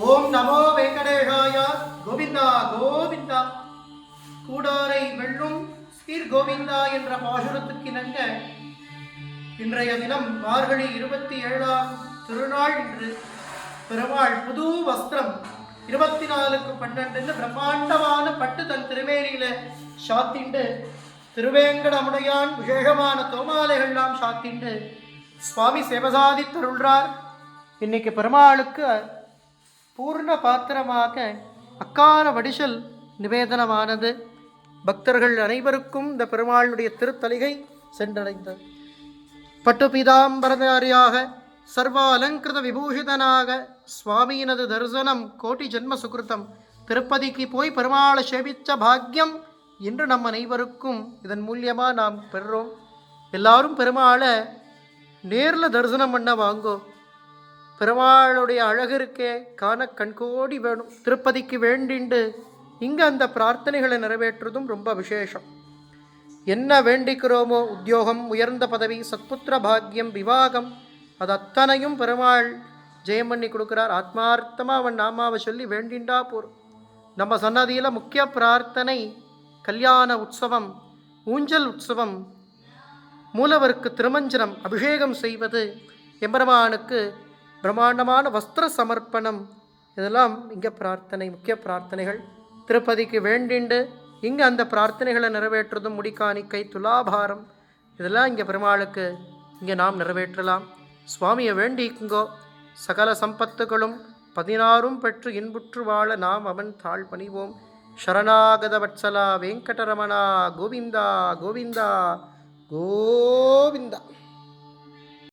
ஓம் நமோ வெங்கடேஷாய. கோவிந்தா கோவிந்தா. கூடாரை வெல்லும் ஸ்ரீர் கோவிந்தா என்ற பாசுரத்துக்கிணங்க இன்றைய தினம் மார்கழி 27ஆம் திருநாள். இன்று பெருமாள் புது வஸ்திரம் 24/12 பிரம்மாண்டமான பட்டு தன் திருமேனியில சாத்திண்டு திருவேங்கடமுடையான் விசேஷமான தோமாலைகள்லாம் சாத்திண்டு சுவாமி சேவசாதி தருள்றார். இன்னைக்கு பெருமாளுக்கு பூர்ண பாத்திரமாக அக்கார வடிசல் நிவேதனமானது. பக்தர்கள் அனைவருக்கும் இந்த பெருமாளுடைய திருத்தலிகை சென்றடைந்தது. பட்டு பீதாம்பரதாரியாக சர்வ அலங்கிருத விபூஷிதனாக சுவாமியினது தரிசனம் கோட்டி ஜென்ம சுகிருத்தம். திருப்பதிக்கு போய் பெருமாளை சேவித்த பாக்கியம் இன்று நம் அனைவருக்கும் இதன் மூலியமாக நாம் பெறுறோம். எல்லாரும் பெருமாளை நேரில் தரிசனம் பண்ண வாங்கோ. பெருமாளுடைய அழகிற்கே காண கண்கோடி வேணும். திருப்பதிக்கு வேண்டிண்டு இங்கே அந்த பிரார்த்தனைகளை நிறைவேற்றுவதும் ரொம்ப விசேஷம். என்ன வேண்டிக்கிறோமோ, உத்தியோகம், உயர்ந்த பதவி, சத்புத்திர பாக்கியம், விவாகம், அது அத்தனையும் பெருமாள் ஜெயம் பண்ணி கொடுக்குறார். ஆத்மார்த்தமாக அவன் நாமாவை சொல்லி வேண்டிண்டா போரும். நம்ம சன்னதியில் முக்கிய பிரார்த்தனை கல்யாண உற்சவம், ஊஞ்சல் உற்சவம், மூலவருக்கு திருமஞ்சனம் அபிஷேகம் செய்வது, எம்பெருமானுக்கு பிரம்மாண்டமான வஸ்திர சமர்ப்பணம், இதெல்லாம் இங்கே பிரார்த்தனை, முக்கிய பிரார்த்தனைகள். திருப்பதிக்கு வேண்டிண்டு இங்கே அந்த பிரார்த்தனைகளை நிறைவேற்றுறதும் முடிக்காணிக்கை, துலாபாரம், இதெல்லாம் இங்கே பெருமாளுக்கு இங்கே நாம் நிறைவேற்றலாம். சுவாமியை வேண்டிக்குங்கோ. சகல சம்பத்துகளும் 16 பெற்று இன்புற்று வாழ நாம் அவன் தாழ் பணிவோம். சரணாகத வட்சலா வெங்கடரமணா கோவிந்தா கோவிந்தா கோவிந்தா.